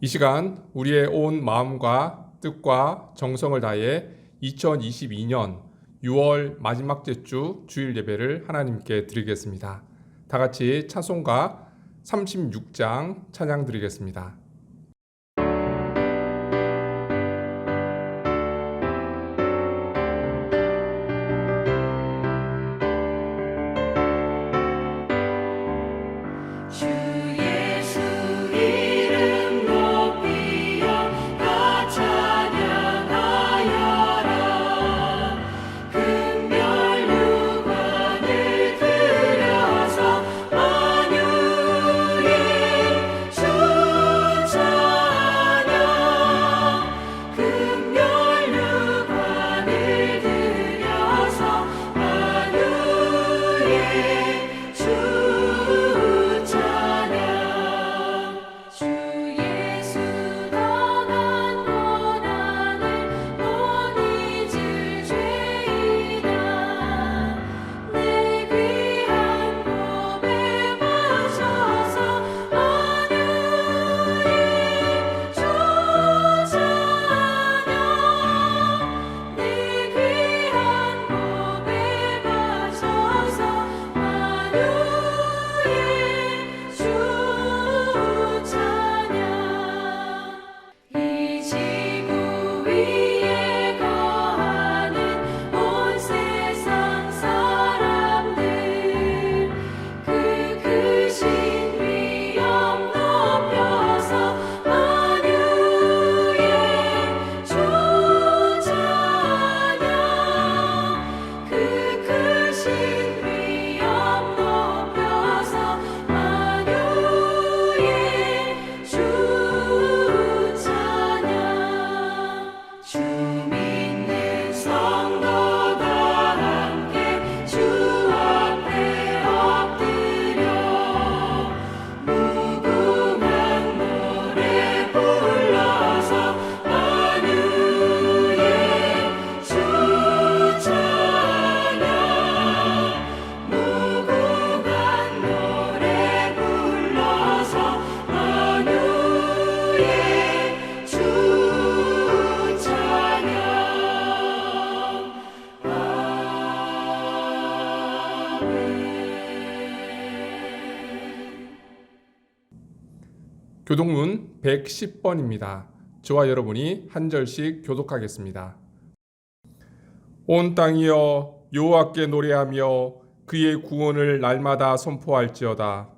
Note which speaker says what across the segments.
Speaker 1: 이 시간 우리의 온 마음과 뜻과 정성을 다해 2022년 6월 마지막 주 주일 예배를 하나님께 드리겠습니다. 다 같이 찬송가 36장 찬양 드리겠습니다. 교독문 110번입니다. 저와 여러분이 한 절씩 교독하겠습니다. 온 땅이여 여호와께 노래하며 그의 구원을 날마다 선포할지어다.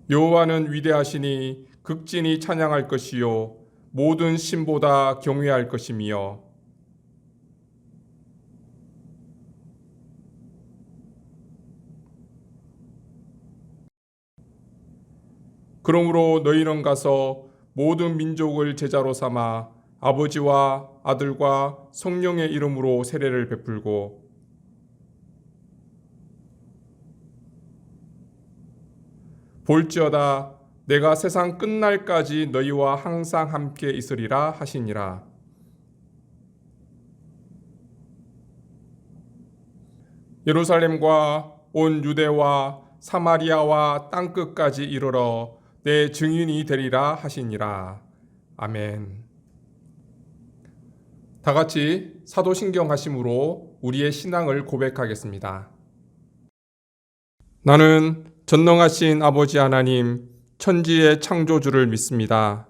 Speaker 1: 여호와는 위대하시니 극진히 찬양할 것이요 모든 신보다 경외할 것이며 그러므로 너희는 가서 모든 민족을 제자로 삼아 아버지와 아들과 성령의 이름으로 세례를 베풀고 볼지어다 내가 세상 끝날까지 너희와 항상 함께 있으리라 하시니라. 예루살렘과 온 유대와 사마리아와 땅끝까지 이르러 내 증인이 되리라 하시니라. 아멘. 다 같이 사도신경 하심으로 우리의 신앙을 고백하겠습니다. 나는 전능하신 아버지 하나님, 천지의 창조주를 믿습니다.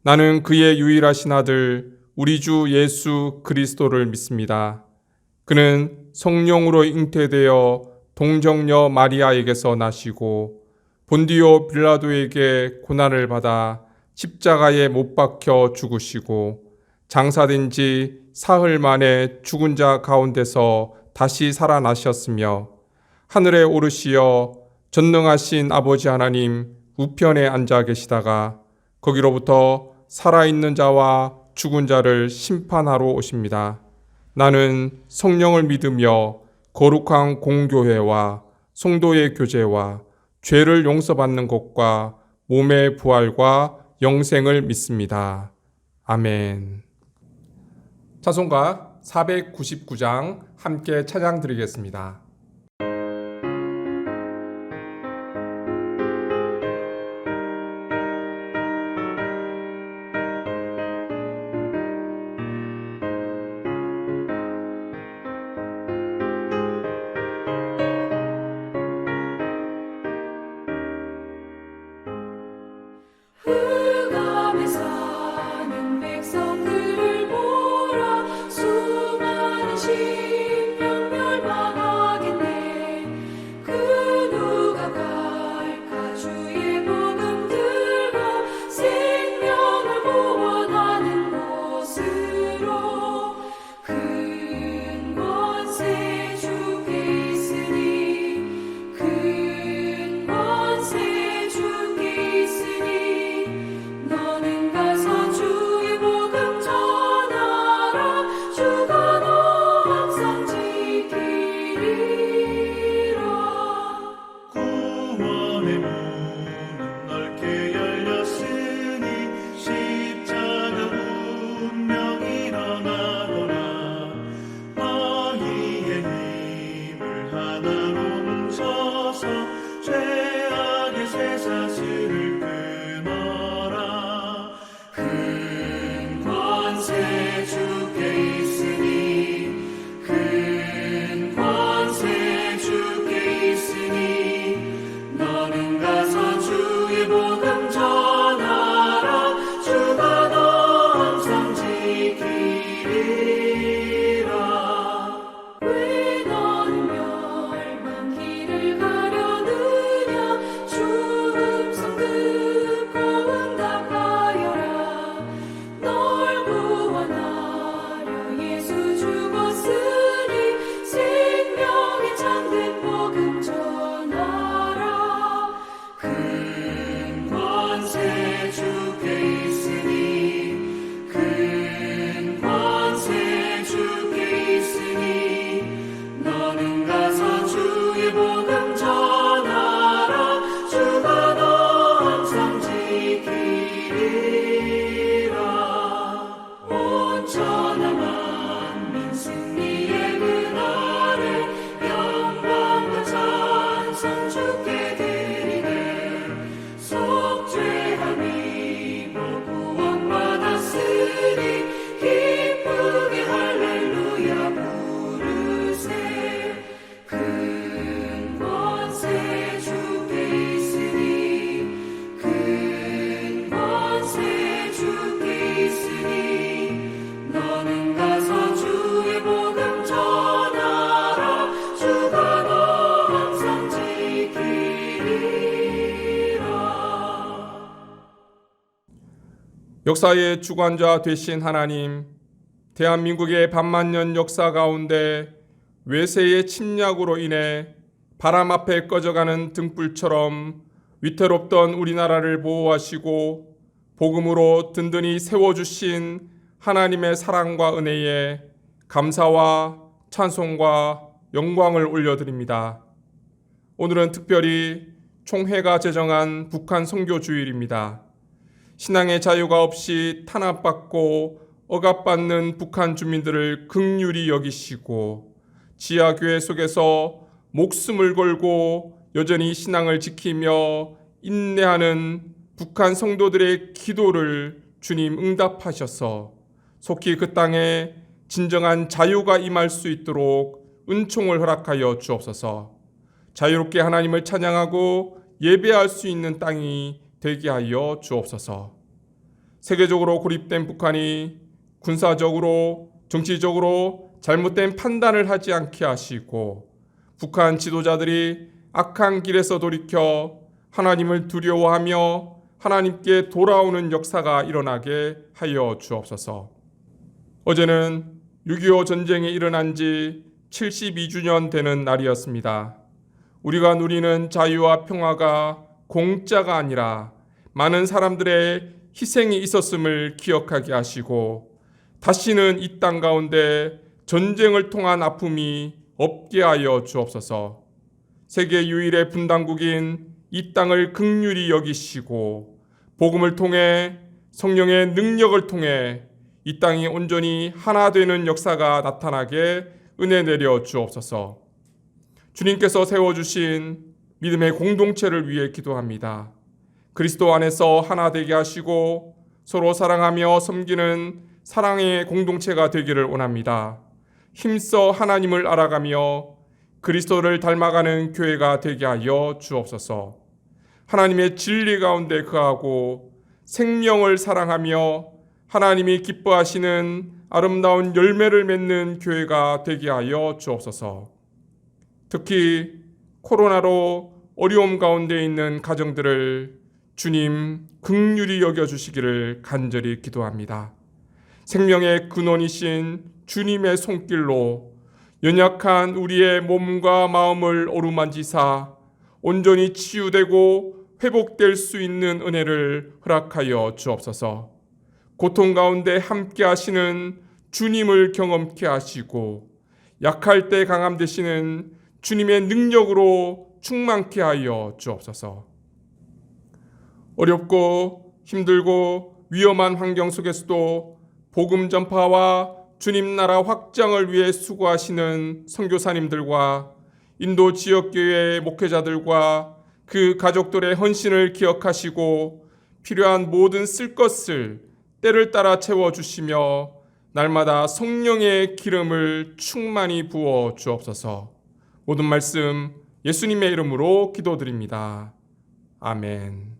Speaker 1: 나는 그의 유일하신 아들, 우리 주 예수 그리스도를 믿습니다. 그는 성령으로 잉태되어 동정녀 마리아에게서 나시고 본디오 빌라도에게 고난을 받아 십자가에 못 박혀 죽으시고 장사된 지 사흘 만에 죽은 자 가운데서 다시 살아나셨으며 하늘에 오르시어 전능하신 아버지 하나님 우편에 앉아 계시다가 거기로부터 살아있는 자와 죽은 자를 심판하러 오십니다. 나는 성령을 믿으며 거룩한 공교회와 성도의 교제와 죄를 용서받는 것과 몸의 부활과 영생을 믿습니다. 아멘. 찬송가 499장 함께 찬양 드리겠습니다.
Speaker 2: 구원의 문은 넓게 열렸으니 십자가 운명 일어나거라. 너희의 힘을 하나로 뭉쳐서 죄악의 쇠사슬을 끊어라. 큰 권세 주께 있으니 큰 권세 주께 있으니 너는 가서 주의 복음 전하라. 주가 너 항상 지키리라.
Speaker 3: 왜 너는 멸망길을 가려느냐. 주 음성 듣고 응답하여라. 널 구원하려 예수 죽었으니 생명의 참된 복음 전하라.
Speaker 2: 큰 권세 주께 있으니 큰 권세 주께 있으니 너는 가서 주의 복음 전하라. 주가 너 항상 지키리라. 온 천하 만민 승리의 그날에 영광과 찬송 주께 드리네. 속죄함이 구원 받았으니 기쁘게 할렐루야 부르세. 큰 권세 주께 있으니 큰 권세 주께 있으니 너는 가서 주의 복음 전하라. 주가 너 항상 지키리라.
Speaker 1: 역사의 주관자 되신 하나님, 대한민국의 반만년 역사 가운데 외세의 침략으로 인해 바람 앞에 꺼져가는 등불처럼 위태롭던 우리나라를 보호하시고 복음으로 든든히 세워주신 하나님의 사랑과 은혜에 감사와 찬송과 영광을 올려드립니다. 오늘은 특별히 총회가 제정한 북한 선교 주일입니다. 신앙의 자유가 없이 탄압받고 억압받는 북한 주민들을 긍휼히 여기시고 지하교회 속에서 목숨을 걸고 여전히 신앙을 지키며 인내하는 북한 성도들의 기도를 주님 응답하셔서 속히 그 땅에 진정한 자유가 임할 수 있도록 은총을 허락하여 주옵소서. 자유롭게 하나님을 찬양하고 예배할 수 있는 땅이 되게 하여 주옵소서. 세계적으로 고립된 북한이 군사적으로 정치적으로 잘못된 판단을 하지 않게 하시고 북한 지도자들이 악한 길에서 돌이켜 하나님을 두려워하며 하나님께 돌아오는 역사가 일어나게 하여 주옵소서. 어제는 6.25 전쟁이 일어난 지 72주년 되는 날이었습니다. 우리가 누리는 자유와 평화가 공짜가 아니라 많은 사람들의 희생이 있었음을 기억하게 하시고 다시는 이 땅 가운데 전쟁을 통한 아픔이 없게 하여 주옵소서. 세계 유일의 분당국인 이 땅을 긍휼히 여기시고 복음을 통해 성령의 능력을 통해 이 땅이 온전히 하나 되는 역사가 나타나게 은혜 내려 주옵소서. 주님께서 세워주신 믿음의 공동체를 위해 기도합니다. 그리스도 안에서 하나 되게 하시고 서로 사랑하며 섬기는 사랑의 공동체가 되기를 원합니다. 힘써 하나님을 알아가며 그리스도를 닮아가는 교회가 되게 하여 주옵소서. 하나님의 진리 가운데 거하고 생명을 사랑하며 하나님이 기뻐하시는 아름다운 열매를 맺는 교회가 되게 하여 주옵소서. 특히 코로나로 어려움 가운데 있는 가정들을 주님 긍휼히 여겨주시기를 간절히 기도합니다. 생명의 근원이신 주님의 손길로 연약한 우리의 몸과 마음을 어루만지사 온전히 치유되고 회복될 수 있는 은혜를 허락하여 주옵소서. 고통 가운데 함께 하시는 주님을 경험케 하시고 약할 때 강함 되시는 주님의 능력으로 충만케 하여 주옵소서. 어렵고 힘들고 위험한 환경 속에서도 복음 전파와 주님 나라 확장을 위해 수고하시는 선교사님들과 인도 지역교회 목회자들과 그 가족들의 헌신을 기억하시고 필요한 모든 쓸 것을 때를 따라 채워주시며 날마다 성령의 기름을 충만히 부어 주옵소서. 모든 말씀 예수님의 이름으로 기도드립니다. 아멘.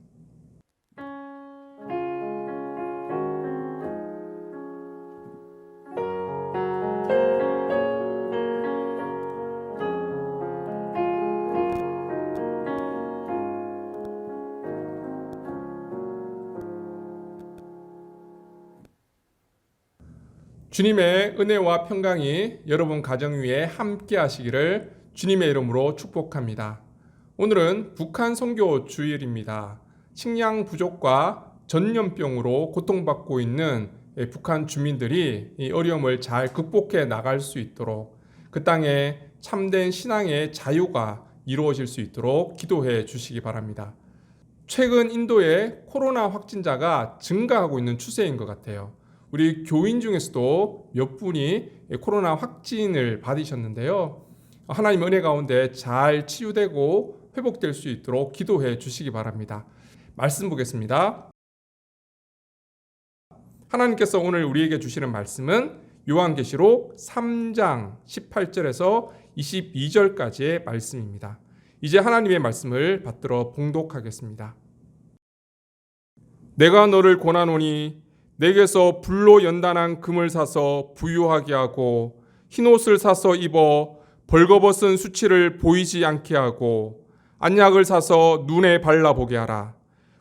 Speaker 1: 주님의 은혜와 평강이 여러분 가정 위에 함께 하시기를 주님의 이름으로 축복합니다. 오늘은 북한 선교 주일입니다. 식량 부족과 전염병으로 고통받고 있는 북한 주민들이 이 어려움을 잘 극복해 나갈 수 있도록 그 땅에 참된 신앙의 자유가 이루어질 수 있도록 기도해 주시기 바랍니다. 최근 인도의 코로나 확진자가 증가하고 있는 추세인 것 같아요. 우리 교인 중에서도 몇 분이 코로나 확진을 받으셨는데요. 하나님 은혜 가운데 잘 치유되고 회복될 수 있도록 기도해 주시기 바랍니다. 말씀 보겠습니다. 하나님께서 오늘 우리에게 주시는 말씀은 요한계시록 3장 18절에서 22절까지의 말씀입니다. 이제 하나님의 말씀을 받들어 봉독하겠습니다. 내가 너를 권하노니 내게서 불로 연단한 금을 사서 부유하게 하고 흰옷을 사서 입어 벌거벗은 수치를 보이지 않게 하고 안약을 사서 눈에 발라보게 하라.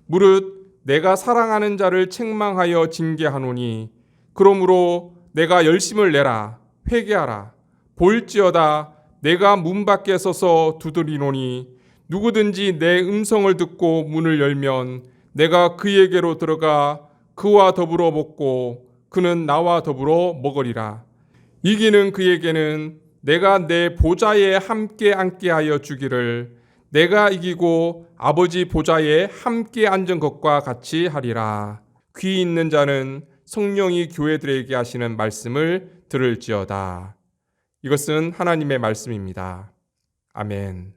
Speaker 1: 무릇 내가 사랑하는 자를 책망하여 징계하노니 그러므로 내가 열심을 내라. 회개하라. 볼지어다 내가 문 밖에 서서 두드리노니 누구든지 내 음성을 듣고 문을 열면 내가 그에게로 들어가 그와 더불어 먹고 그는 나와 더불어 먹으리라. 이기는 그에게는 내가 내 보좌에 함께 앉게 하여 주기를 내가 이기고 아버지 보좌에 함께 앉은 것과 같이 하리라. 귀 있는 자는 성령이 교회들에게 하시는 말씀을 들을지어다. 이것은 하나님의 말씀입니다. 아멘.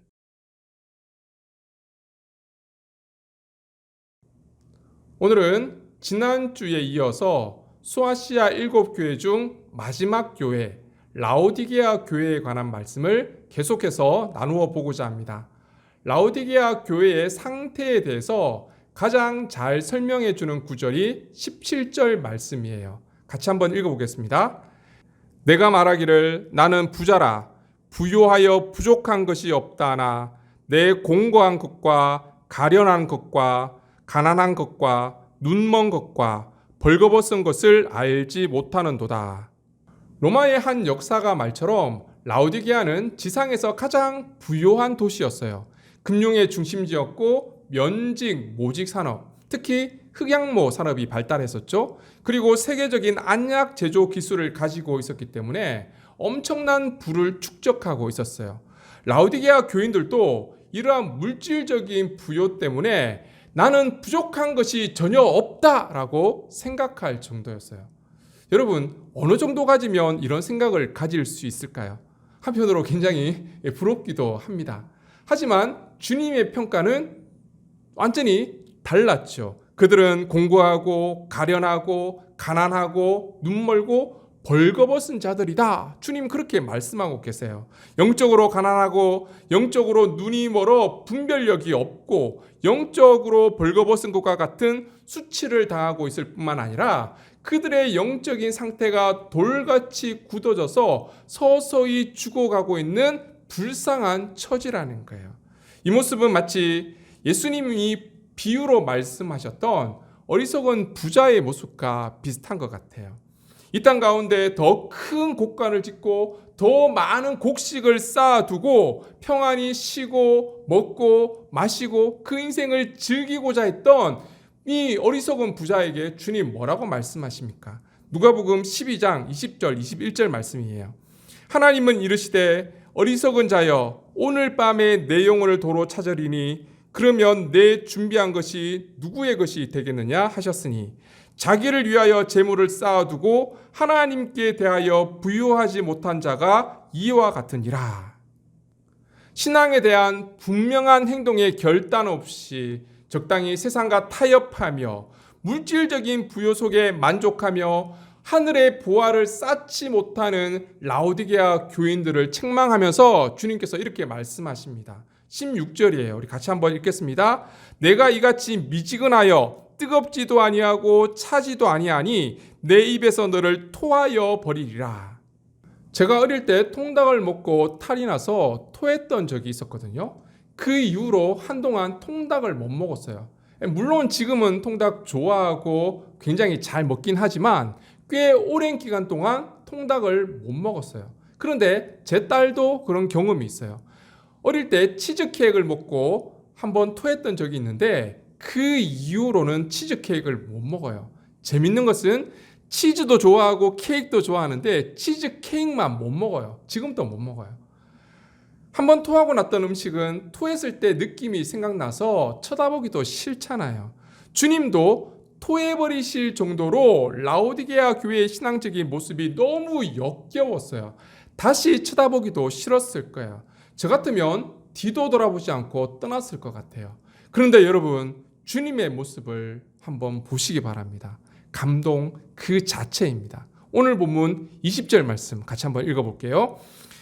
Speaker 1: 오늘은 지난주에 이어서 소아시아 7교회 중 마지막 교회 라오디게아 교회에 관한 말씀을 계속해서 나누어 보고자 합니다. 라오디게아 교회의 상태에 대해서 가장 잘 설명해 주는 구절이 17절 말씀이에요. 같이 한번 읽어보겠습니다. 내가 말하기를 나는 부자라 부요하여 부족한 것이 없다나 내 공고한 것과 가련한 것과 가난한 것과 눈먼 것과 벌거벗은 것을 알지 못하는도다. 로마의 한 역사가 말처럼 라오디게아는 지상에서 가장 부유한 도시였어요. 금융의 중심지였고 면직, 모직 산업, 특히 흑양모 산업이 발달했었죠. 그리고 세계적인 안약 제조 기술을 가지고 있었기 때문에 엄청난 부를 축적하고 있었어요. 라오디게아 교인들도 이러한 물질적인 부요 때문에 나는 부족한 것이 전혀 없다라고 생각할 정도였어요. 여러분, 어느 정도 가지면 이런 생각을 가질 수 있을까요? 한편으로 굉장히 부럽기도 합니다. 하지만 주님의 평가는 완전히 달랐죠. 그들은 공고하고 가련하고 가난하고 눈멀고 벌거벗은 자들이다. 주님 그렇게 말씀하고 계세요. 영적으로 가난하고 영적으로 눈이 멀어 분별력이 없고 영적으로 벌거벗은 것과 같은 수치를 당하고 있을 뿐만 아니라 그들의 영적인 상태가 돌같이 굳어져서 서서히 죽어가고 있는 불쌍한 처지라는 거예요. 이 모습은 마치 예수님이 비유로 말씀하셨던 어리석은 부자의 모습과 비슷한 것 같아요. 이 땅 가운데 더 큰 곡간을 짓고 더 많은 곡식을 쌓아두고 평안히 쉬고 먹고 마시고 그 인생을 즐기고자 했던 이 어리석은 부자에게 주님 뭐라고 말씀하십니까? 누가복음 12장 20절 21절 말씀이에요. 하나님은 이르시되 어리석은 자여 오늘 밤에 내 영혼을 도로 찾으리니 그러면 내 준비한 것이 누구의 것이 되겠느냐 하셨으니 자기를 위하여 재물을 쌓아두고 하나님께 대하여 부유하지 못한 자가 이와 같으니라. 신앙에 대한 분명한 행동의 결단 없이 적당히 세상과 타협하며 물질적인 부요 속에 만족하며 하늘의 보화를 쌓지 못하는 라오디게아 교인들을 책망하면서 주님께서 이렇게 말씀하십니다. 16절이에요. 우리 같이 한번 읽겠습니다. 내가 이같이 미지근하여 뜨겁지도 아니하고 차지도 아니하니 내 입에서 너를 토하여 버리리라. 제가 어릴 때 통닭을 먹고 탈이 나서 토했던 적이 있었거든요. 그 이후로 한동안 통닭을 못 먹었어요. 물론 지금은 통닭 좋아하고 굉장히 잘 먹긴 하지만 꽤 오랜 기간 동안 통닭을 못 먹었어요. 그런데 제 딸도 그런 경험이 있어요. 어릴 때 치즈케이크를 먹고 한번 토했던 적이 있는데 그 이후로는 치즈케이크를 못 먹어요. 재밌는 것은 치즈도 좋아하고 케이크도 좋아하는데 치즈케이크만 못 먹어요. 지금도 못 먹어요. 한번 토하고 났던 음식은 토했을 때 느낌이 생각나서 쳐다보기도 싫잖아요. 주님도 토해버리실 정도로 라오디게아 교회의 신앙적인 모습이 너무 역겨웠어요. 다시 쳐다보기도 싫었을 거예요. 저 같으면 뒤도 돌아보지 않고 떠났을 것 같아요. 그런데 여러분, 주님의 모습을 한번 보시기 바랍니다. 감동 그 자체입니다. 오늘 본문 20절 말씀 같이 한번 읽어볼게요.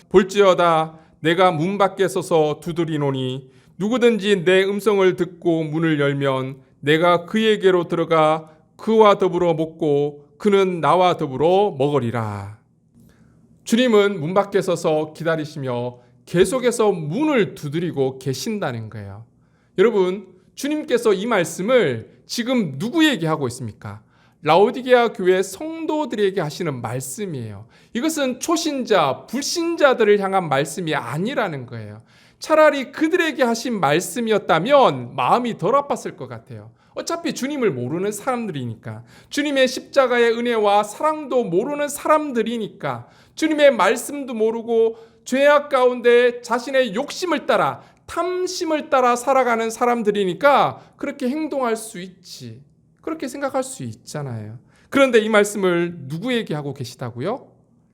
Speaker 1: 볼지어다 내가 문 밖에 서서 두드리노니 누구든지 내 음성을 듣고 문을 열면 내가 그에게로 들어가 그와 더불어 먹고 그는 나와 더불어 먹으리라. 주님은 문 밖에 서서 기다리시며 계속해서 문을 두드리고 계신다는 거예요. 여러분, 주님께서 이 말씀을 지금 누구에게 하고 있습니까? 라오디게아 교회 성도들에게 하시는 말씀이에요. 이것은 초신자, 불신자들을 향한 말씀이 아니라는 거예요. 차라리 그들에게 하신 말씀이었다면 마음이 덜 아팠을 것 같아요. 어차피 주님을 모르는 사람들이니까, 주님의 십자가의 은혜와 사랑도 모르는 사람들이니까, 주님의 말씀도 모르고 죄악 가운데 자신의 욕심을 따라, 탐심을 따라 살아가는 사람들이니까 그렇게 행동할 수 있지. 그렇게 생각할 수 있잖아요. 그런데 이 말씀을 누구에게 하고 계시다고요?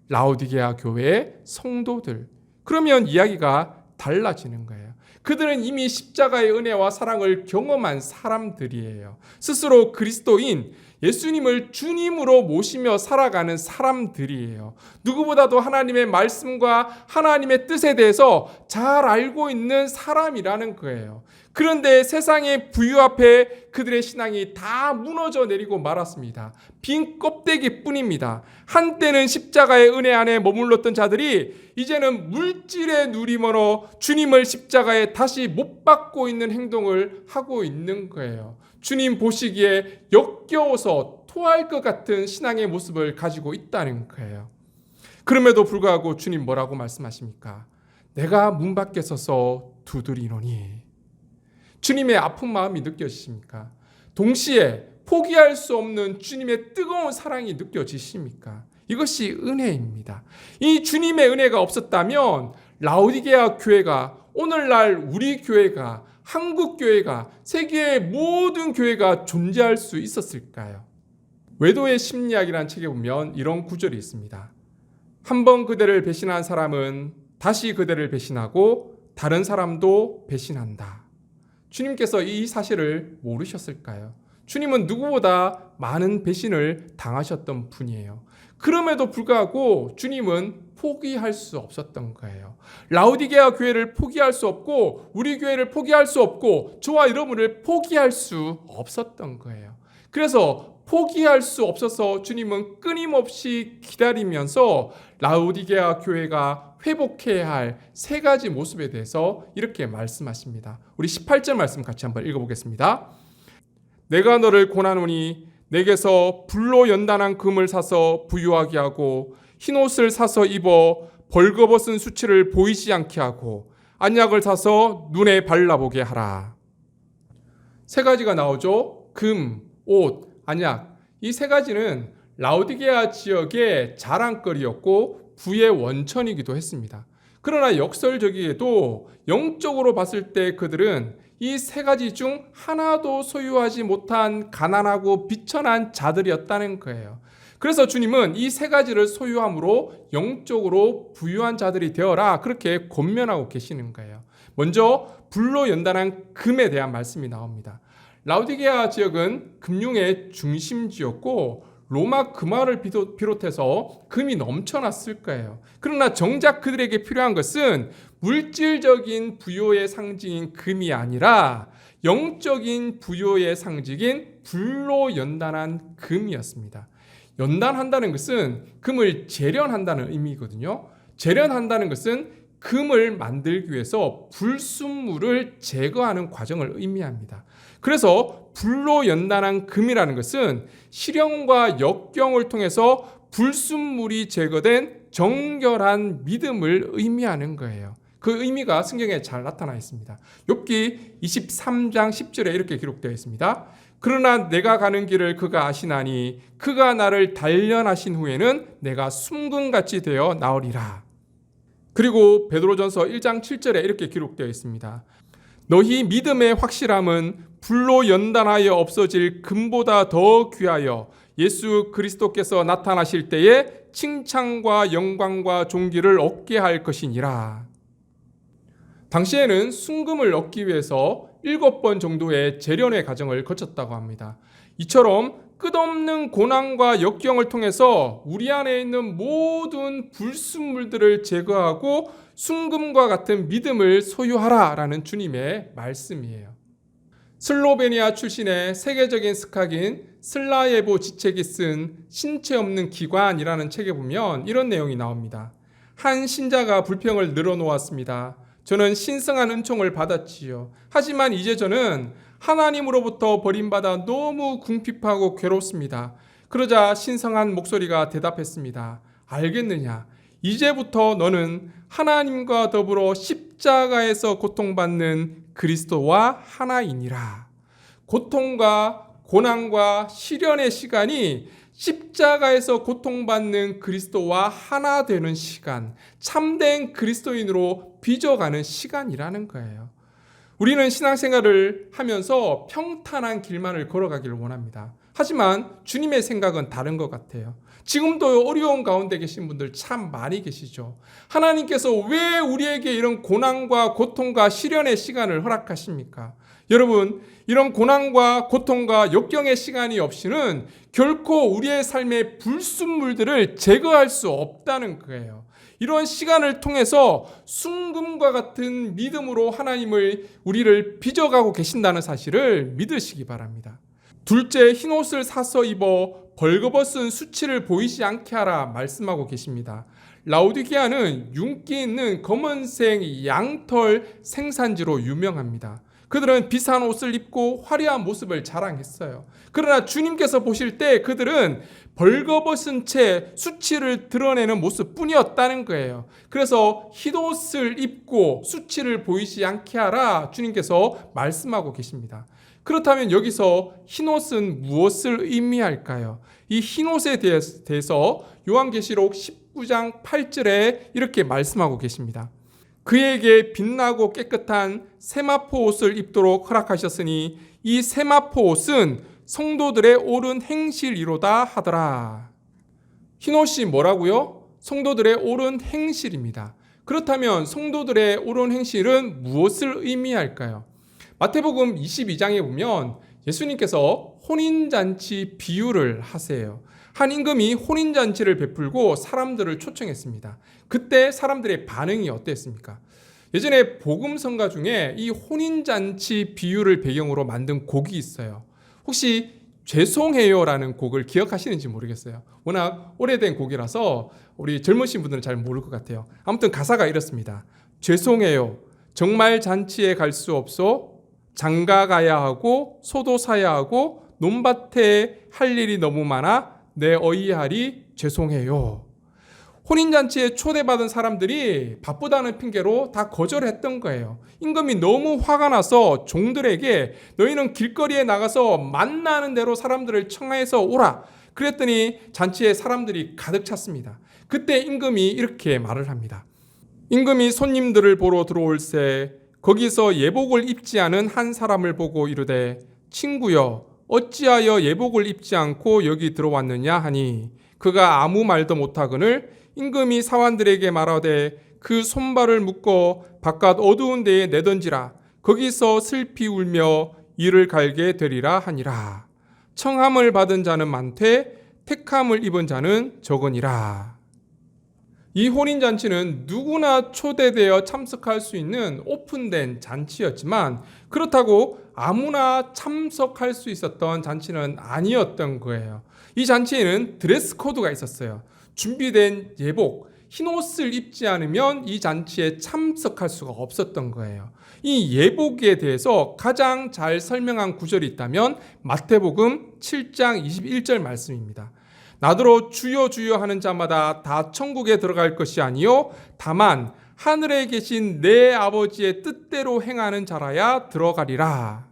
Speaker 1: 라오디게아 교회의 성도들. 그러면 이야기가 달라지는 거예요. 그들은 이미 십자가의 은혜와 사랑을 경험한 사람들이에요. 스스로 그리스도인 예수님을 주님으로 모시며 살아가는 사람들이에요. 누구보다도 하나님의 말씀과 하나님의 뜻에 대해서 잘 알고 있는 사람이라는 거예요. 그런데 세상의 부유 앞에 그들의 신앙이 다 무너져 내리고 말았습니다. 빈 껍데기뿐입니다. 한때는 십자가의 은혜 안에 머물렀던 자들이 이제는 물질에 누리머러 주님을 십자가에 다시 못 박고 있는 행동을 하고 있는 거예요. 주님 보시기에 역겨워서 토할 것 같은 신앙의 모습을 가지고 있다는 거예요. 그럼에도 불구하고 주님 뭐라고 말씀하십니까? 내가 문 밖에 서서 두드리노니. 주님의 아픈 마음이 느껴지십니까? 동시에 포기할 수 없는 주님의 뜨거운 사랑이 느껴지십니까? 이것이 은혜입니다. 이 주님의 은혜가 없었다면 라오디게아 교회가, 오늘날 우리 교회가, 한국 교회가, 세계의 모든 교회가 존재할 수 있었을까요? 외도의 심리학이라는 책에 보면 이런 구절이 있습니다. 한 번 그대를 배신한 사람은 다시 그대를 배신하고 다른 사람도 배신한다. 주님께서 이 사실을 모르셨을까요? 주님은 누구보다 많은 배신을 당하셨던 분이에요. 그럼에도 불구하고 주님은 포기할 수 없었던 거예요. 라오디게아 교회를 포기할 수 없고 우리 교회를 포기할 수 없고 저와 여러분을 포기할 수 없었던 거예요. 그래서 포기할 수 없어서 주님은 끊임없이 기다리면서 라오디게아 교회가 회복해야 할 세 가지 모습에 대해서 이렇게 말씀하십니다. 우리 18절 말씀 같이 한번 읽어보겠습니다. 내가 너를 고나노니 내게서 불로 연단한 금을 사서 부유하게 하고 흰옷을 사서 입어 벌거벗은 수치를 보이지 않게 하고 안약을 사서 눈에 발라보게 하라. 세 가지가 나오죠. 금, 옷, 안약. 이 세 가지는 라오디게아 지역의 자랑거리였고 부의 원천이기도 했습니다. 그러나 역설적이게도 영적으로 봤을 때 그들은 이 세 가지 중 하나도 소유하지 못한 가난하고 비천한 자들이었다는 거예요. 그래서 주님은 이 세 가지를 소유함으로 영적으로 부유한 자들이 되어라, 그렇게 권면하고 계시는 거예요. 먼저 불로 연단한 금에 대한 말씀이 나옵니다. 라오디게아 지역은 금융의 중심지였고 로마 금화를 비롯해서 금이 넘쳐났을 거예요. 그러나 정작 그들에게 필요한 것은 물질적인 부요의 상징인 금이 아니라 영적인 부요의 상징인 불로 연단한 금이었습니다. 연단한다는 것은 금을 재련한다는 의미거든요. 재련한다는 것은 금을 만들기 위해서 불순물을 제거하는 과정을 의미합니다. 그래서 불로 연단한 금이라는 것은 실형과 역경을 통해서 불순물이 제거된 정결한 믿음을 의미하는 거예요. 그 의미가 성경에 잘 나타나 있습니다. 욥기 23장 10절에 이렇게 기록되어 있습니다. 그러나 내가 가는 길을 그가 아시나니 그가 나를 단련하신 후에는 내가 숨금같이 되어 나으리라. 그리고 베드로전서 1장 7절에 이렇게 기록되어 있습니다. 너희 믿음의 확실함은 불로 연단하여 없어질 금보다 더 귀하여 예수 그리스도께서 나타나실 때에 칭찬과 영광과 존귀를 얻게 할 것이니라. 당시에는 순금을 얻기 위해서 7번 정도의 재련의 과정을 거쳤다고 합니다. 이처럼 끝없는 고난과 역경을 통해서 우리 안에 있는 모든 불순물들을 제거하고 순금과 같은 믿음을 소유하라라는 주님의 말씀이에요. 슬로베니아 출신의 세계적인 스카긴 슬라예보 지책이 쓴 신체 없는 기관이라는 책에 보면 이런 내용이 나옵니다. 한 신자가 불평을 늘어놓았습니다. 저는 신성한 은총을 받았지요. 하지만 이제 저는 하나님으로부터 버림받아 너무 궁핍하고 괴롭습니다. 그러자 신성한 목소리가 대답했습니다. 알겠느냐? 이제부터 너는 하나님과 더불어 십자가에서 고통받는 그리스도와 하나이니라. 고통과 고난과 시련의 시간이 십자가에서 고통받는 그리스도와 하나 되는 시간, 참된 그리스도인으로 빚어가는 시간이라는 거예요. 우리는 신앙생활을 하면서 평탄한 길만을 걸어가기를 원합니다. 하지만 주님의 생각은 다른 것 같아요. 지금도 어려운 가운데 계신 분들 참 많이 계시죠. 하나님께서 왜 우리에게 이런 고난과 고통과 시련의 시간을 허락하십니까? 여러분, 이런 고난과 고통과 역경의 시간이 없이는 결코 우리의 삶의 불순물들을 제거할 수 없다는 거예요. 이런 시간을 통해서 순금과 같은 믿음으로 우리를 빚어가고 계신다는 사실을 믿으시기 바랍니다. 둘째, 흰옷을 사서 입어 벌거벗은 수치를 보이지 않게 하라 말씀하고 계십니다. 라오디게아는 윤기 있는 검은색 양털 생산지로 유명합니다. 그들은 비싼 옷을 입고 화려한 모습을 자랑했어요. 그러나 주님께서 보실 때 그들은 벌거벗은 채 수치를 드러내는 모습뿐이었다는 거예요. 그래서 흰옷을 입고 수치를 보이지 않게 하라 주님께서 말씀하고 계십니다. 그렇다면 여기서 흰옷은 무엇을 의미할까요? 이 흰옷에 대해서 요한계시록 19장 8절에 이렇게 말씀하고 계십니다. 그에게 빛나고 깨끗한 세마포 옷을 입도록 허락하셨으니 이 세마포 옷은 성도들의 옳은 행실이로다 하더라. 흰옷이 뭐라고요? 성도들의 옳은 행실입니다. 그렇다면 성도들의 옳은 행실은 무엇을 의미할까요? 마태복음 22장에 보면 예수님께서 혼인잔치 비유를 하세요. 한 임금이 혼인잔치를 베풀고 사람들을 초청했습니다. 그때 사람들의 반응이 어땠습니까? 예전에 복음성가 중에 이 혼인잔치 비유를 배경으로 만든 곡이 있어요. 혹시 죄송해요라는 곡을 기억하시는지 모르겠어요. 워낙 오래된 곡이라서 우리 젊으신 분들은 잘 모를 것 같아요. 아무튼 가사가 이렇습니다. 죄송해요. 정말 잔치에 갈 수 없어. 장가 가야 하고 소도 사야 하고 논밭에 할 일이 너무 많아 내 어이하리 죄송해요. 혼인잔치에 초대받은 사람들이 바쁘다는 핑계로 다 거절했던 거예요. 임금이 너무 화가 나서 종들에게 너희는 길거리에 나가서 만나는 대로 사람들을 청하해서 오라. 그랬더니 잔치에 사람들이 가득 찼습니다. 그때 임금이 이렇게 말을 합니다. 임금이 손님들을 보러 들어올새 거기서 예복을 입지 않은 한 사람을 보고 이르되 친구여 어찌하여 예복을 입지 않고 여기 들어왔느냐 하니 그가 아무 말도 못하거늘 임금이 사환들에게 말하되 그 손발을 묶어 바깥 어두운 데에 내던지라 거기서 슬피 울며 이를 갈게 되리라 하니라. 청함을 받은 자는 많되 택함을 입은 자는 적으니라. 이 혼인잔치는 누구나 초대되어 참석할 수 있는 오픈된 잔치였지만 그렇다고 아무나 참석할 수 있었던 잔치는 아니었던 거예요. 이 잔치에는 드레스 코드가 있었어요. 준비된 예복, 흰옷을 입지 않으면 이 잔치에 참석할 수가 없었던 거예요. 이 예복에 대해서 가장 잘 설명한 구절이 있다면 마태복음 7장 21절 말씀입니다. 나더러 주여 주여 하는 자마다 다 천국에 들어갈 것이 아니요 다만 하늘에 계신 내 아버지의 뜻대로 행하는 자라야 들어가리라.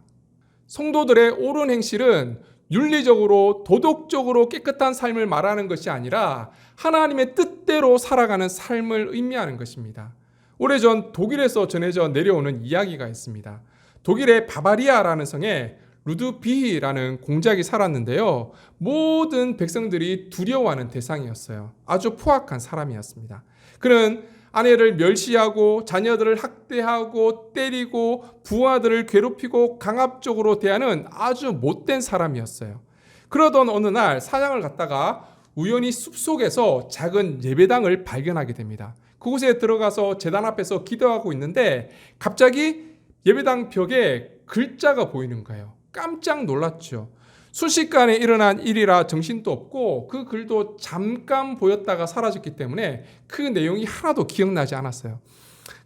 Speaker 1: 성도들의 옳은 행실은 윤리적으로 도덕적으로 깨끗한 삶을 말하는 것이 아니라 하나님의 뜻대로 살아가는 삶을 의미하는 것입니다. 오래전 독일에서 전해져 내려오는 이야기가 있습니다. 독일의 바바리아라는 성에 루드비히라는 공작이 살았는데요. 모든 백성들이 두려워하는 대상이었어요. 아주 포악한 사람이었습니다. 그는 아내를 멸시하고 자녀들을 학대하고 때리고 부하들을 괴롭히고 강압적으로 대하는 아주 못된 사람이었어요. 그러던 어느 날 사냥을 갔다가 우연히 숲속에서 작은 예배당을 발견하게 됩니다. 그곳에 들어가서 제단 앞에서 기도하고 있는데 갑자기 예배당 벽에 글자가 보이는 거예요. 깜짝 놀랐죠. 순식간에 일어난 일이라 정신도 없고 그 글도 잠깐 보였다가 사라졌기 때문에 그 내용이 하나도 기억나지 않았어요.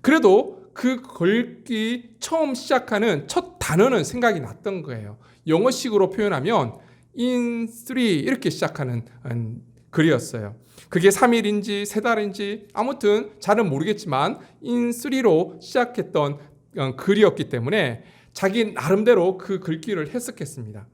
Speaker 1: 그래도 그 글귀 처음 시작하는 첫 단어는 생각이 났던 거예요. 영어식으로 표현하면 in 3 이렇게 시작하는 글이었어요. 그게 3일인지 3달인지 아무튼 잘은 모르겠지만 in 3로 시작했던 글이었기 때문에 자기 나름대로 그 글귀를 해석했습니다.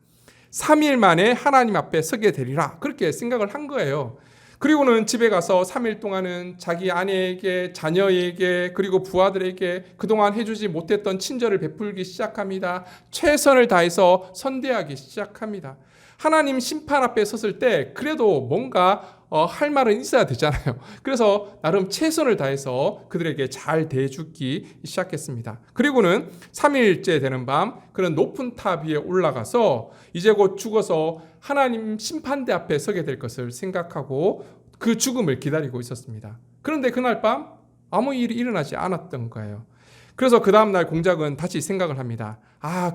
Speaker 1: 3일 만에 하나님 앞에 서게 되리라 그렇게 생각을 한 거예요. 그리고는 집에 가서 3일 동안은 자기 아내에게 자녀에게 그리고 부하들에게 그동안 해주지 못했던 친절을 베풀기 시작합니다. 최선을 다해서 선대하기 시작합니다. 하나님 심판 앞에 섰을 때 그래도 뭔가 할 말은 있어야 되잖아요. 그래서 나름 최선을 다해서 그들에게 잘 대해주기 시작했습니다. 그리고는 3일째 되는 밤 그는 높은 탑 위에 올라가서 이제 곧 죽어서 하나님 심판대 앞에 서게 될 것을 생각하고 그 죽음을 기다리고 있었습니다. 그런데 그날 밤 아무 일이 일어나지 않았던 거예요. 그래서 그 다음날 공작은 다시 생각을 합니다.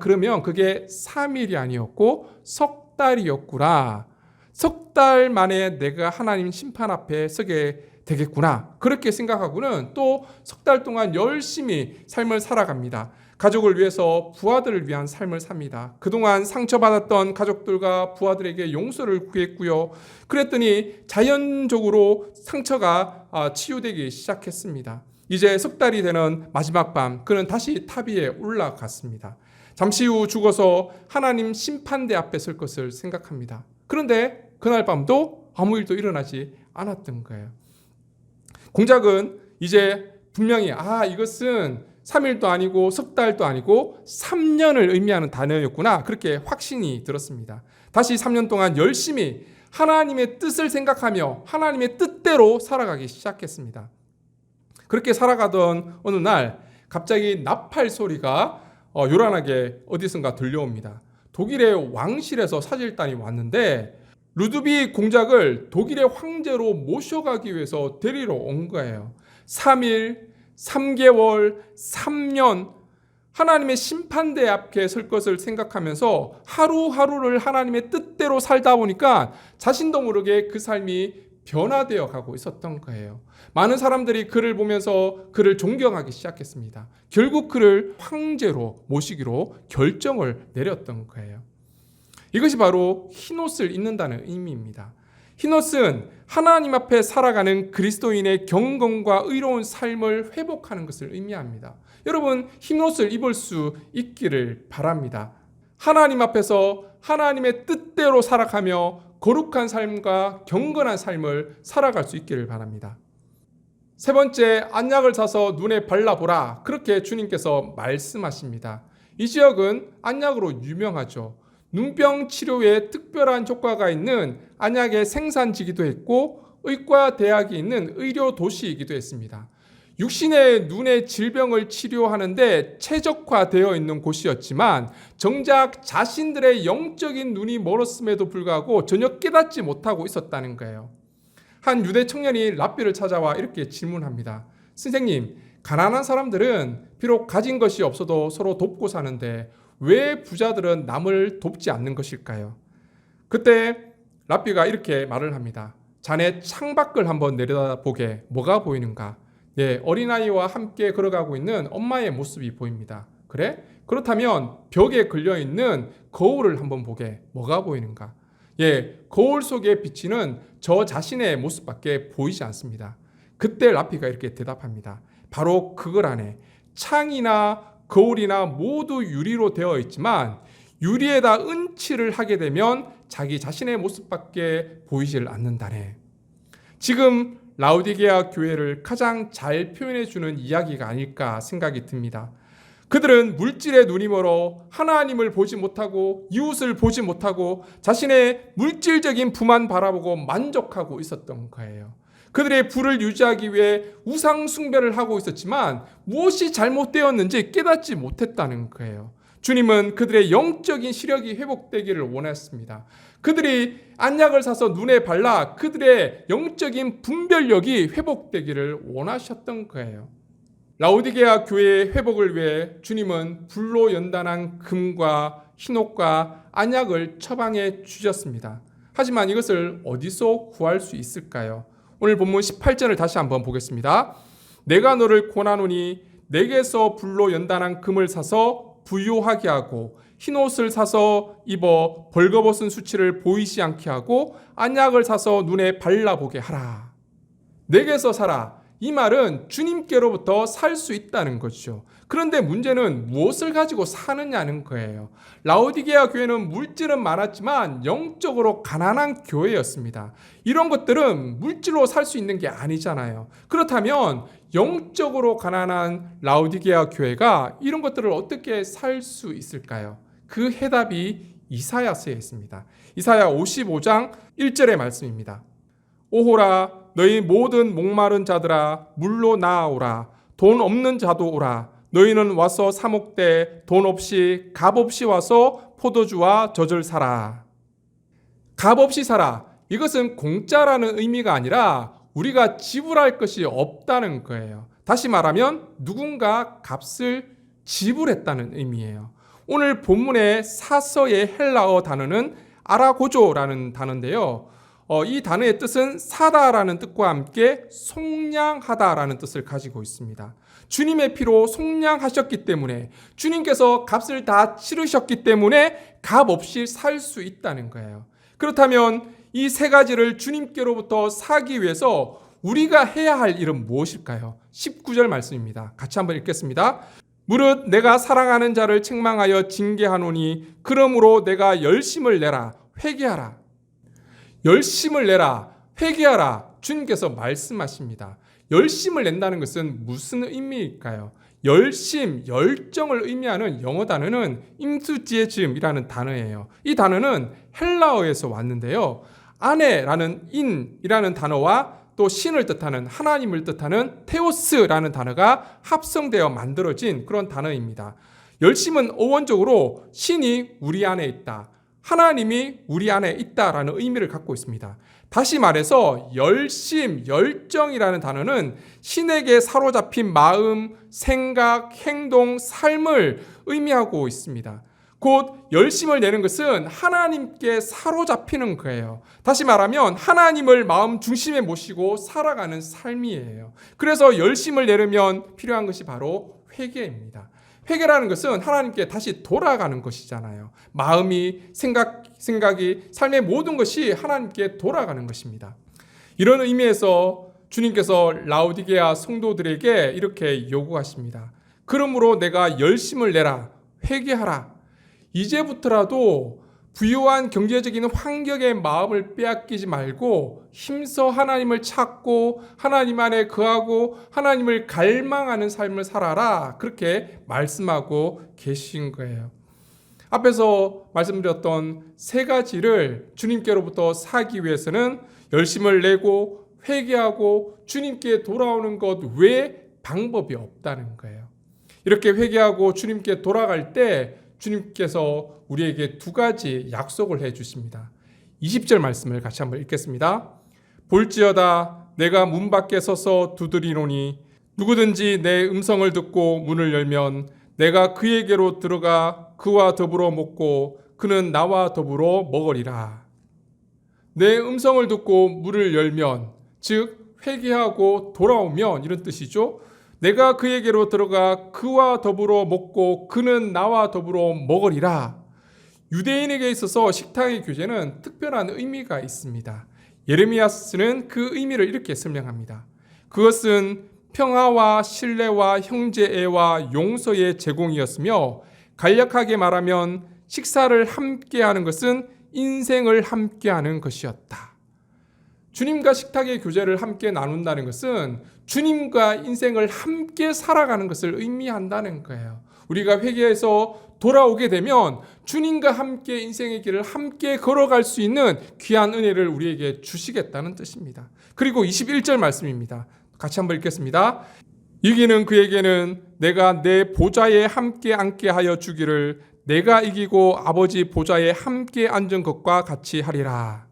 Speaker 1: 그러면 그게 3일이 아니었고 석 달이었구나. 석 달 만에 내가 하나님 심판 앞에 서게 되겠구나. 그렇게 생각하고는 또 석 달 동안 열심히 삶을 살아갑니다. 가족을 위해서 부하들을 위한 삶을 삽니다. 그동안 상처받았던 가족들과 부하들에게 용서를 구했고요. 그랬더니 자연적으로 상처가 치유되기 시작했습니다. 이제 석 달이 되는 마지막 밤 그는 다시 탑 위에 올라갔습니다. 잠시 후 죽어서 하나님 심판대 앞에 설 것을 생각합니다. 그런데 그날 밤도 아무 일도 일어나지 않았던 거예요. 공작은 이제 분명히 이것은 3일도 아니고 석 달도 아니고 3년을 의미하는 단어였구나 그렇게 확신이 들었습니다. 다시 3년 동안 열심히 하나님의 뜻을 생각하며 하나님의 뜻대로 살아가기 시작했습니다. 그렇게 살아가던 어느 날 갑자기 나팔 소리가 요란하게 어디선가 들려옵니다. 독일의 왕실에서 사절단이 왔는데 루드비 공작을 독일의 황제로 모셔가기 위해서 데리러 온 거예요. 3일, 3개월, 3년 하나님의 심판대 앞에 설 것을 생각하면서 하루하루를 하나님의 뜻대로 살다 보니까 자신도 모르게 그 삶이 변화되어 가고 있었던 거예요. 많은 사람들이 그를 보면서 그를 존경하기 시작했습니다. 결국 그를 황제로 모시기로 결정을 내렸던 거예요. 이것이 바로 흰옷을 입는다는 의미입니다. 흰옷은 하나님 앞에 살아가는 그리스도인의 경건과 의로운 삶을 회복하는 것을 의미합니다. 여러분, 흰옷을 입을 수 있기를 바랍니다. 하나님 앞에서 하나님의 뜻대로 살아가며 거룩한 삶과 경건한 삶을 살아갈 수 있기를 바랍니다. 세 번째, 안약을 사서 눈에 발라보라. 그렇게 주님께서 말씀하십니다. 이 지역은 안약으로 유명하죠. 눈병 치료에 특별한 효과가 있는 안약의 생산지기도 했고 의과대학이 있는 의료 도시이기도 했습니다. 육신의 눈의 질병을 치료하는데 최적화되어 있는 곳이었지만 정작 자신들의 영적인 눈이 멀었음에도 불구하고 전혀 깨닫지 못하고 있었다는 거예요. 한 유대 청년이 랍비를 찾아와 이렇게 질문합니다. 선생님, 가난한 사람들은 비록 가진 것이 없어도 서로 돕고 사는데 왜 부자들은 남을 돕지 않는 것일까요? 그때 랍비가 이렇게 말을 합니다. 자네 창밖을 한번 내려다보게 뭐가 보이는가? 네, 어린아이와 함께 걸어가고 있는 엄마의 모습이 보입니다. 그래? 그렇다면 벽에 걸려있는 거울을 한번 보게 뭐가 보이는가? 예, 거울 속에 비치는 저 자신의 모습밖에 보이지 않습니다. 그때 랍비가 이렇게 대답합니다. 바로 그걸 안에 창이나 거울이나 모두 유리로 되어 있지만 유리에다 은칠을 하게 되면 자기 자신의 모습밖에 보이질 않는다네. 지금 라우디게아 교회를 가장 잘 표현해 주는 이야기가 아닐까 생각이 듭니다. 그들은 물질의 눈이 멀어 하나님을 보지 못하고 이웃을 보지 못하고 자신의 물질적인 부만 바라보고 만족하고 있었던 거예요. 그들의 부를 유지하기 위해 우상 숭배를 하고 있었지만 무엇이 잘못되었는지 깨닫지 못했다는 거예요. 주님은 그들의 영적인 시력이 회복되기를 원했습니다. 그들이 안약을 사서 눈에 발라 그들의 영적인 분별력이 회복되기를 원하셨던 거예요. 라우디게아 교회의 회복을 위해 주님은 불로 연단한 금과 흰옷과 안약을 처방해 주셨습니다. 하지만 이것을 어디서 구할 수 있을까요? 오늘 본문 18절을 다시 한번 보겠습니다. 내가 너를 권하노니 내게서 불로 연단한 금을 사서 부유하게 하고 흰옷을 사서 입어 벌거벗은 수치를 보이지 않게 하고 안약을 사서 눈에 발라보게 하라. 내게서 사라. 이 말은 주님께로부터 살 수 있다는 것이죠. 그런데 문제는 무엇을 가지고 사느냐는 거예요. 라우디게아 교회는 물질은 많았지만 영적으로 가난한 교회였습니다. 이런 것들은 물질로 살 수 있는 게 아니잖아요. 그렇다면 영적으로 가난한 라우디게아 교회가 이런 것들을 어떻게 살 수 있을까요? 그 해답이 이사야서에 있습니다. 이사야 55장 1절의 말씀입니다. 오호라 너희 모든 목마른 자들아 물로 나아오라. 돈 없는 자도 오라. 너희는 와서 사 먹되 돈 없이 값 없이 와서 포도주와 젖을 사라. 값 없이 사라. 이것은 공짜라는 의미가 아니라 우리가 지불할 것이 없다는 거예요. 다시 말하면 누군가 값을 지불했다는 의미예요. 오늘 본문의 사서의 헬라어 단어는 아라고조라는 단어인데요. 이 단어의 뜻은 사다라는 뜻과 함께 속량하다라는 뜻을 가지고 있습니다. 주님의 피로 속량하셨기 때문에 주님께서 값을 다 치르셨기 때문에 값 없이 살 수 있다는 거예요. 그렇다면 이 세 가지를 주님께로부터 사기 위해서 우리가 해야 할 일은 무엇일까요? 19절 말씀입니다. 같이 한번 읽겠습니다. 무릇 내가 사랑하는 자를 책망하여 징계하노니 그러므로 내가 열심을 내라 회개하라. 열심을 내라 회개하라. 주님께서 말씀하십니다. 열심을 낸다는 것은 무슨 의미일까요? 열심, 열정을 의미하는 영어 단어는 임투지에즘이라는 단어예요. 이 단어는 헬라어에서 왔는데요. 아내라는 인이라는 단어와 또 신을 뜻하는 하나님을 뜻하는 테오스라는 단어가 합성되어 만들어진 그런 단어입니다. 열심은 어원적으로 신이 우리 안에 있다. 하나님이 우리 안에 있다라는 의미를 갖고 있습니다. 다시 말해서 열심, 열정이라는 단어는 신에게 사로잡힌 마음, 생각, 행동, 삶을 의미하고 있습니다. 곧 열심을 내는 것은 하나님께 사로잡히는 거예요. 다시 말하면 하나님을 마음 중심에 모시고 살아가는 삶이에요. 그래서 열심을 내려면 필요한 것이 바로 회개입니다. 회개라는 것은 하나님께 다시 돌아가는 것이잖아요. 마음이, 생각이, 삶의 모든 것이 하나님께 돌아가는 것입니다. 이런 의미에서 주님께서 라우디게아 성도들에게 이렇게 요구하십니다. 그러므로 내가 열심을 내라, 회개하라. 이제부터라도 부유한 경제적인 환경의 마음을 빼앗기지 말고 힘써 하나님을 찾고 하나님 안에 거하고 하나님을 갈망하는 삶을 살아라. 그렇게 말씀하고 계신 거예요. 앞에서 말씀드렸던 세 가지를 주님께로부터 사기 위해서는 열심을 내고 회개하고 주님께 돌아오는 것 외에 방법이 없다는 거예요. 이렇게 회개하고 주님께 돌아갈 때 주님께서 우리에게 두 가지 약속을 해 주십니다. 20절 말씀을 같이 한번 읽겠습니다. 볼지어다 내가 문 밖에 서서 두드리노니 누구든지 내 음성을 듣고 문을 열면 내가 그에게로 들어가 그와 더불어 먹고 그는 나와 더불어 먹으리라. 내 음성을 듣고 문을 열면, 즉 회개하고 돌아오면 이런 뜻이죠. 내가 그에게로 들어가 그와 더불어 먹고 그는 나와 더불어 먹으리라. 유대인에게 있어서 식탁의 교제는 특별한 의미가 있습니다. 예레미야스는 그 의미를 이렇게 설명합니다. 그것은 평화와 신뢰와 형제애와 용서의 제공이었으며 간략하게 말하면 식사를 함께하는 것은 인생을 함께하는 것이었다. 주님과 식탁의 교제를 함께 나눈다는 것은 주님과 인생을 함께 살아가는 것을 의미한다는 거예요. 우리가 회개해서 돌아오게 되면 주님과 함께 인생의 길을 함께 걸어갈 수 있는 귀한 은혜를 우리에게 주시겠다는 뜻입니다. 그리고 21절 말씀입니다. 같이 한번 읽겠습니다. 이기는 그에게는 내가 내 보좌에 함께 앉게 하여 주기를 내가 이기고 아버지 보좌에 함께 앉은 것과 같이 하리라.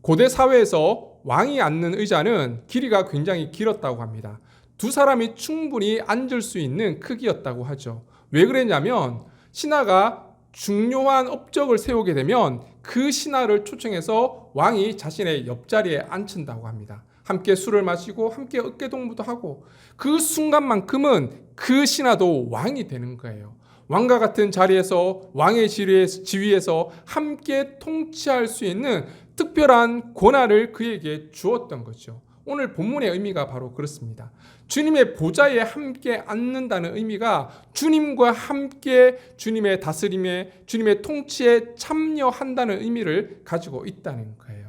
Speaker 1: 고대 사회에서 왕이 앉는 의자는 길이가 굉장히 길었다고 합니다. 두 사람이 충분히 앉을 수 있는 크기였다고 하죠. 왜 그랬냐면 신하가 중요한 업적을 세우게 되면 그 신하를 초청해서 왕이 자신의 옆자리에 앉힌다고 합니다. 함께 술을 마시고 함께 어깨동무도 하고 그 순간만큼은 그 신하도 왕이 되는 거예요. 왕과 같은 자리에서 왕의 지위에서 함께 통치할 수 있는 특별한 권한을 그에게 주었던 거죠. 오늘 본문의 의미가 바로 그렇습니다. 주님의 보좌에 함께 앉는다는 의미가 주님과 함께 주님의 다스림에 주님의 통치에 참여한다는 의미를 가지고 있다는 거예요.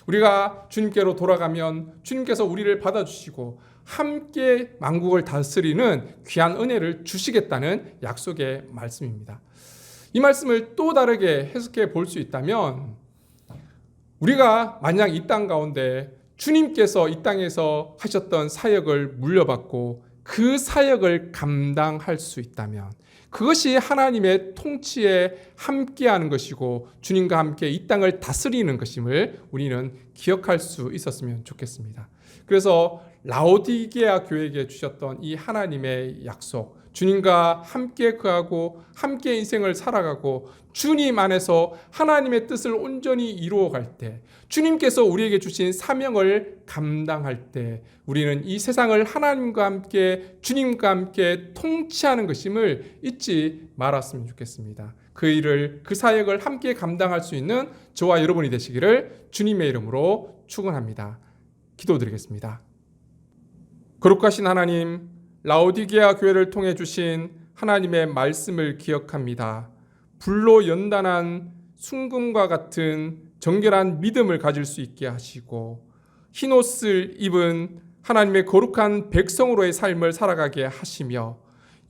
Speaker 1: 우리가 주님께로 돌아가면 주님께서 우리를 받아주시고 함께 만국을 다스리는 귀한 은혜를 주시겠다는 약속의 말씀입니다. 이 말씀을 또 다르게 해석해 볼 수 있다면 우리가 만약 이 땅 가운데 주님께서 이 땅에서 하셨던 사역을 물려받고 그 사역을 감당할 수 있다면 그것이 하나님의 통치에 함께하는 것이고 주님과 함께 이 땅을 다스리는 것임을 우리는 기억할 수 있었으면 좋겠습니다. 그래서 라오디게아 교회에게 주셨던 이 하나님의 약속, 주님과 함께 거하고 함께 인생을 살아가고 주님 안에서 하나님의 뜻을 온전히 이루어갈 때, 주님께서 우리에게 주신 사명을 감당할 때 우리는 이 세상을 하나님과 함께 주님과 함께 통치하는 것임을 잊지 말았으면 좋겠습니다. 그 일을, 그 사역을 함께 감당할 수 있는 저와 여러분이 되시기를 주님의 이름으로 축원합니다. 기도드리겠습니다. 거룩하신 하나님, 라오디게아 교회를 통해 주신 하나님의 말씀을 기억합니다. 불로 연단한 순금과 같은 정결한 믿음을 가질 수 있게 하시고 흰옷을 입은 하나님의 거룩한 백성으로의 삶을 살아가게 하시며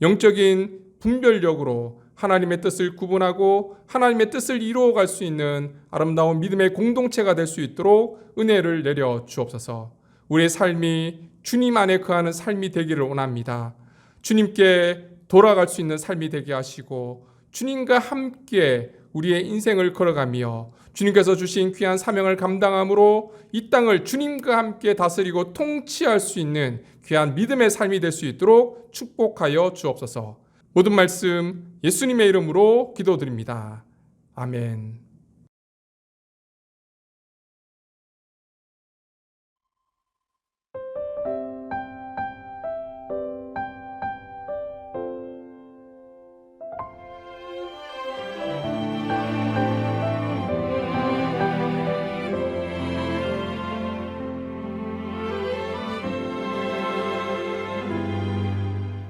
Speaker 1: 영적인 분별력으로 하나님의 뜻을 구분하고 하나님의 뜻을 이루어갈 수 있는 아름다운 믿음의 공동체가 될 수 있도록 은혜를 내려 주옵소서. 우리의 삶이 주님 안에 거하는 삶이 되기를 원합니다. 주님께 돌아갈 수 있는 삶이 되게 하시고 주님과 함께 우리의 인생을 걸어가며 주님께서 주신 귀한 사명을 감당함으로 이 땅을 주님과 함께 다스리고 통치할 수 있는 귀한 믿음의 삶이 될 수 있도록 축복하여 주옵소서. 모든 말씀 예수님의 이름으로 기도드립니다. 아멘.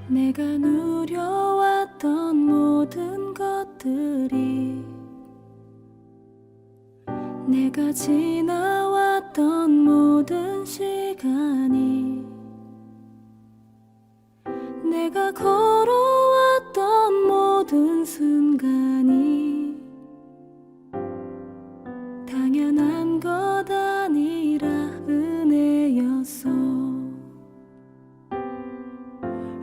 Speaker 3: 내가 누려왔던 모든 것들이 내가 지나왔던 모든 시간이, 내가 걸어왔던 모든 순간이 당연한 것 아니라 은혜였어.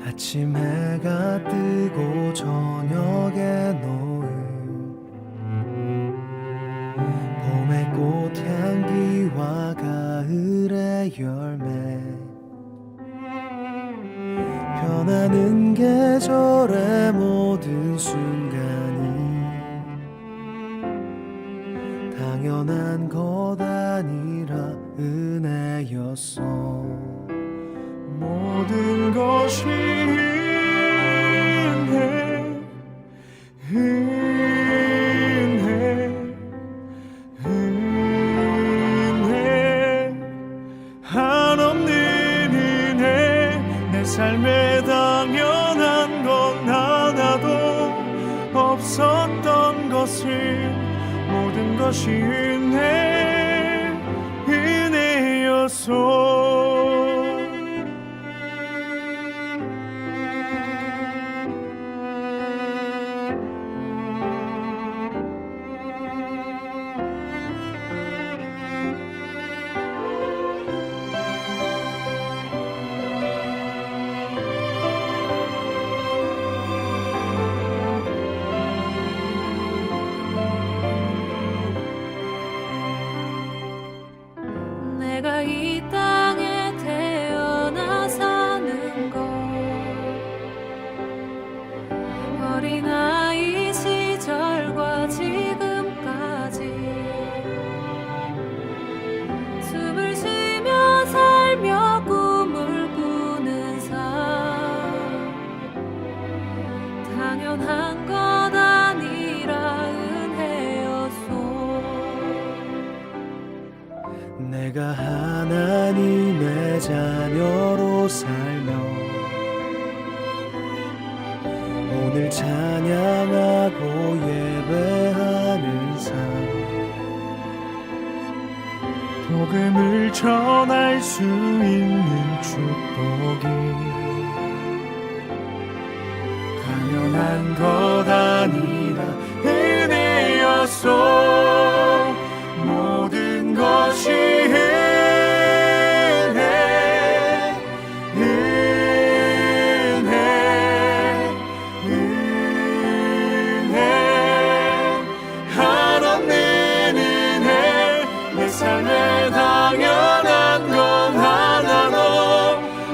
Speaker 4: 아침 해가 뜨고 저녁에 노을, 봄의 꽃향기와 가을의 열매, 변하는 계절의 모든 순간이 당연한 것 아니라 은혜였어. 모든 것이 은혜, 은혜, 한없는 은혜. 내 삶에 당연한 건 하나도 없었던 것을, 모든 것이 은혜였어.
Speaker 3: 내가 이 땅에 태어나 사는 것, 어린아이 시절과 지금까지 숨을 쉬며 살며 꿈을 꾸는 삶, 당연한 것 아니라 은혜였소.
Speaker 4: 내가 하나님의 자녀로 살며 오늘 찬양하고 예배하는 삶, 복음을 전할 수 있는 축복이 당연한 것 아니라 은혜였어. 모든 것이 은혜, 한없는 은혜. 내 삶에 당연한 건 하나도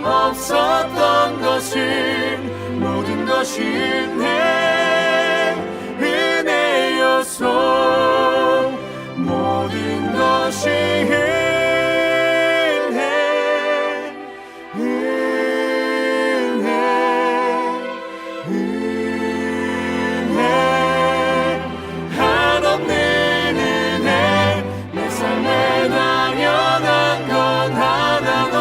Speaker 4: 없었던 것을, 모든 것이 은혜였어. 모든 것이 은혜, 한없는 은혜. 내 삶에 당연한 건 하나도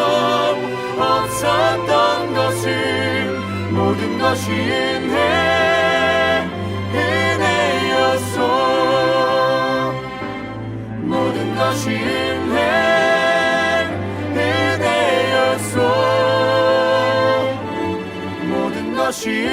Speaker 4: 없었던 것을, 모든 것이 은혜였어. 모든 것이 은혜였어. 모든 것이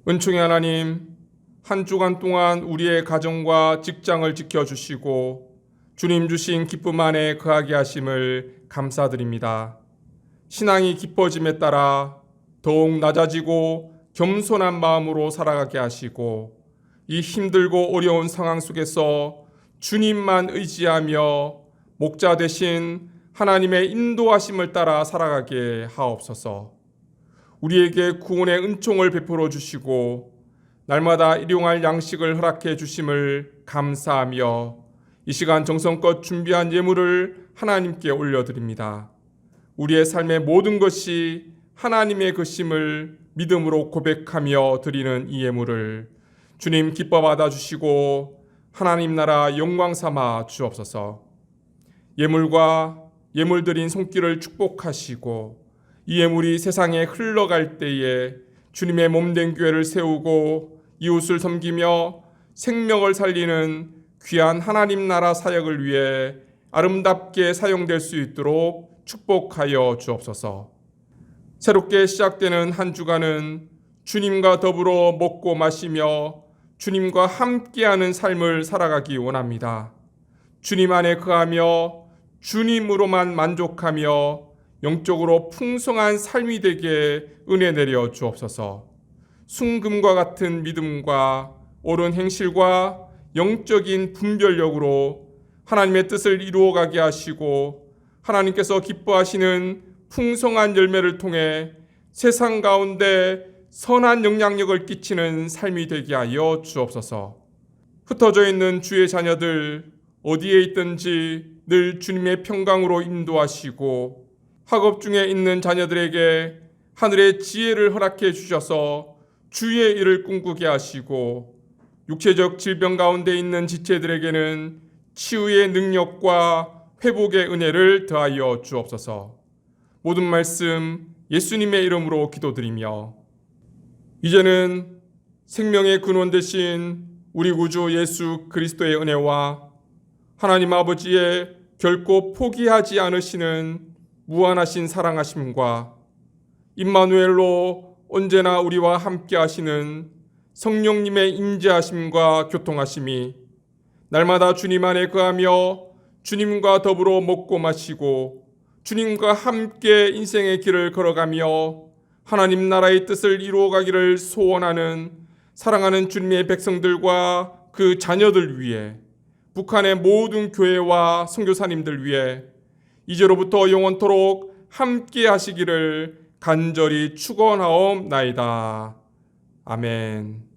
Speaker 1: 은총의 하나님, 한 주간 동안 우리의 가정과 직장을 지켜주시고 주님 주신 기쁨 안에 거하게 하심을 감사드립니다. 신앙이 깊어짐에 따라 더욱 낮아지고 겸손한 마음으로 살아가게 하시고 이 힘들고 어려운 상황 속에서 주님만 의지하며 목자 되신 하나님의 인도하심을 따라 살아가게 하옵소서. 우리에게 구원의 은총을 베풀어 주시고 날마다 일용할 양식을 허락해 주심을 감사하며 이 시간 정성껏 준비한 예물을 하나님께 올려드립니다. 우리의 삶의 모든 것이 하나님의 것임을 믿음으로 고백하며 드리는 이 예물을 주님 기뻐 받아주시고 하나님 나라 영광 삼아 주옵소서. 예물과 예물 드린 손길을 축복하시고 이 예물이 세상에 흘러갈 때에 주님의 몸된 교회를 세우고 이웃을 섬기며 생명을 살리는 귀한 하나님 나라 사역을 위해 아름답게 사용될 수 있도록 축복하여 주옵소서. 새롭게 시작되는 한 주간은 주님과 더불어 먹고 마시며 주님과 함께하는 삶을 살아가기 원합니다. 주님 안에 거하며 주님으로만 만족하며 영적으로 풍성한 삶이 되게 은혜 내려 주옵소서. 순금과 같은 믿음과 옳은 행실과 영적인 분별력으로 하나님의 뜻을 이루어가게 하시고 하나님께서 기뻐하시는 풍성한 열매를 통해 세상 가운데 선한 영향력을 끼치는 삶이 되게 하여 주옵소서. 흩어져 있는 주의 자녀들 어디에 있든지 늘 주님의 평강으로 인도하시고 학업 중에 있는 자녀들에게 하늘의 지혜를 허락해 주셔서 주의 일을 꿈꾸게 하시고 육체적 질병 가운데 있는 지체들에게는 치유의 능력과 회복의 은혜를 더하여 주옵소서. 모든 말씀 예수님의 이름으로 기도드리며 이제는 생명의 근원 되신 우리 구주 예수 그리스도의 은혜와 하나님 아버지의 결코 포기하지 않으시는 무한하신 사랑하심과 임마누엘로 언제나 우리와 함께 하시는 성령님의 임재하심과 교통하심이 날마다 주님 안에 거하며 주님과 더불어 먹고 마시고 주님과 함께 인생의 길을 걸어가며 하나님 나라의 뜻을 이루어가기를 소원하는 사랑하는 주님의 백성들과 그 자녀들 위해 북한의 모든 교회와 선교사님들 위해 이제로부터 영원토록 함께 하시기를 간절히 축원하옵나이다. 아멘.